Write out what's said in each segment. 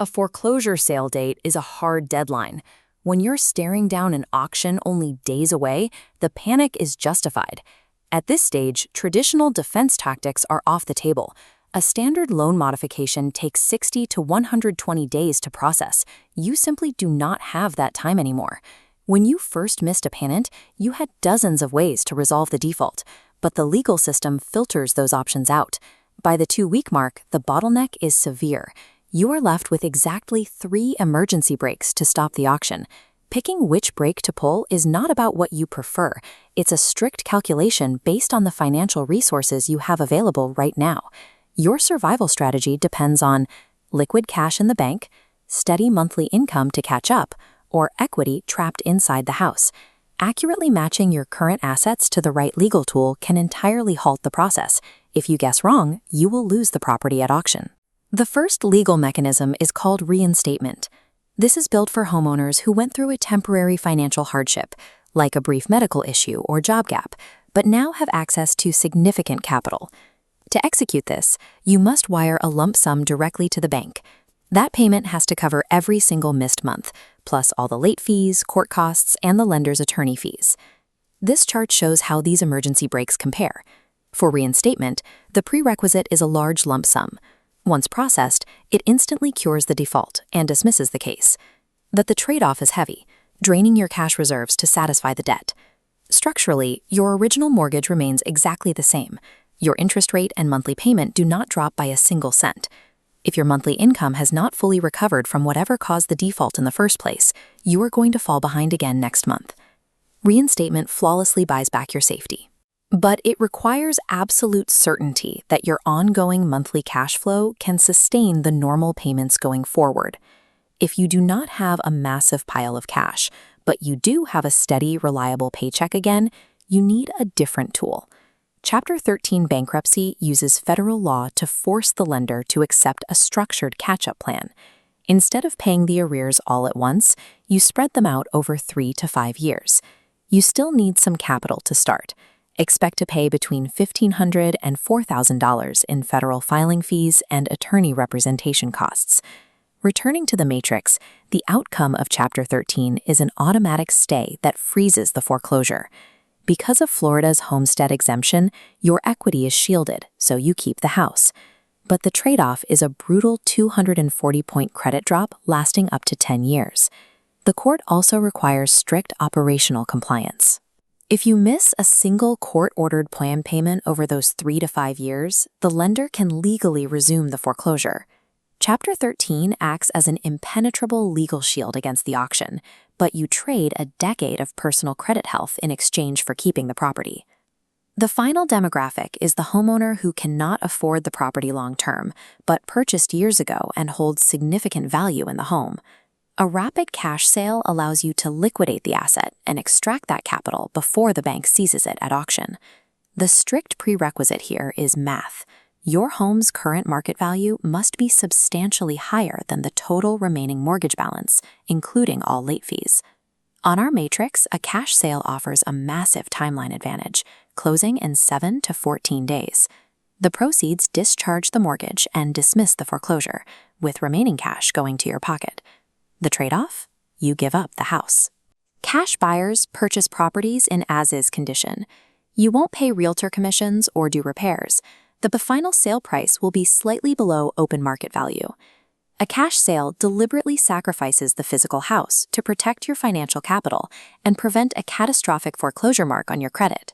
A foreclosure sale date is a hard deadline. When you're staring down an auction only days away, the panic is justified. At this stage, traditional defense tactics are off the table. A standard loan modification takes 60 to 120 days to process. You simply do not have that time anymore. When you first missed a payment, you had dozens of ways to resolve the default, but the legal system filters those options out. By the 2-week mark, the bottleneck is severe. You are left with exactly 3 emergency brakes to stop the auction. Picking which brake to pull is not about what you prefer. It's a strict calculation based on the financial resources you have available right now. Your survival strategy depends on liquid cash in the bank, steady monthly income to catch up, or equity trapped inside the house. Accurately matching your current assets to the right legal tool can entirely halt the process. If you guess wrong, you will lose the property at auction. The first legal mechanism is called reinstatement. This is built for homeowners who went through a temporary financial hardship, like a brief medical issue or job gap, but now have access to significant capital. To execute this, you must wire a lump sum directly to the bank. That payment has to cover every single missed month, plus all the late fees, court costs, and the lender's attorney fees. This chart shows how these emergency brakes compare. For reinstatement, the prerequisite is a large lump sum. Once processed, it instantly cures the default and dismisses the case. But the trade-off is heavy, draining your cash reserves to satisfy the debt. Structurally, your original mortgage remains exactly the same. Your interest rate and monthly payment do not drop by a single cent. If your monthly income has not fully recovered from whatever caused the default in the first place, you are going to fall behind again next month. Reinstatement flawlessly buys back your safety. But it requires absolute certainty that your ongoing monthly cash flow can sustain the normal payments going forward. If you do not have a massive pile of cash, but you do have a steady, reliable paycheck again, you need a different tool. Chapter 13 Bankruptcy uses federal law to force the lender to accept a structured catch-up plan. Instead of paying the arrears all at once, you spread them out over 3 to 5 years. You still need some capital to start. Expect to pay between $1,500 and $4,000 in federal filing fees and attorney representation costs. Returning to the matrix, the outcome of Chapter 13 is an automatic stay that freezes the foreclosure. Because of Florida's homestead exemption, your equity is shielded, so you keep the house. But the trade-off is a brutal 240-point credit drop lasting up to 10 years. The court also requires strict operational compliance. If you miss a single court-ordered plan payment over those 3 to 5 years, the lender can legally resume the foreclosure. Chapter 13 acts as an impenetrable legal shield against the auction, but you trade a decade of personal credit health in exchange for keeping the property. The final demographic is the homeowner who cannot afford the property long-term, but purchased years ago and holds significant value in the home. A rapid cash sale allows you to liquidate the asset and extract that capital before the bank seizes it at auction. The strict prerequisite here is math. Your home's current market value must be substantially higher than the total remaining mortgage balance, including all late fees. On our matrix, a cash sale offers a massive timeline advantage, closing in 7 to 14 days. The proceeds discharge the mortgage and dismiss the foreclosure, with remaining cash going to your pocket. The trade-off? You give up the house. Cash buyers purchase properties in as-is condition. You won't pay realtor commissions or do repairs. The final sale price will be slightly below open market value. A cash sale deliberately sacrifices the physical house to protect your financial capital and prevent a catastrophic foreclosure mark on your credit.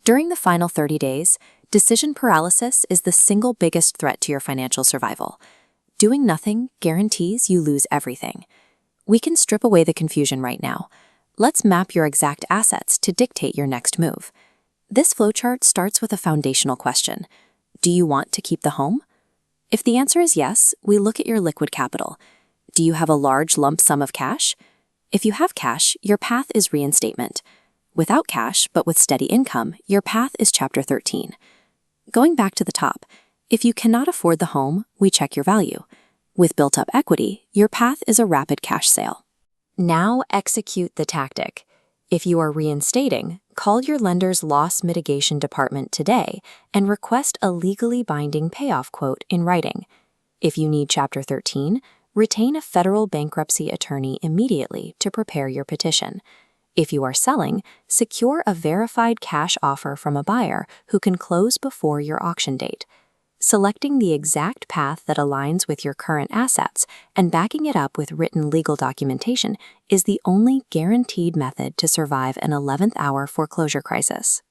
During the final 30 days, decision paralysis is the single biggest threat to your financial survival. Doing nothing guarantees you lose everything. We can strip away the confusion right now. Let's map your exact assets to dictate your next move. This flowchart starts with a foundational question. Do you want to keep the home? If the answer is yes, we look at your liquid capital. Do you have a large lump sum of cash? If you have cash, your path is reinstatement. Without cash, but with steady income, your path is Chapter 13. Going back to the top, if you cannot afford the home, we check your value. With built-up equity, your path is a rapid cash sale. Now execute the tactic. If you are reinstating, call your lender's loss mitigation department today and request a legally binding payoff quote in writing. If you need Chapter 13, retain a federal bankruptcy attorney immediately to prepare your petition. If you are selling, secure a verified cash offer from a buyer who can close before your auction date. Selecting the exact path that aligns with your current assets and backing it up with written legal documentation is the only guaranteed method to survive an 11th-hour foreclosure crisis.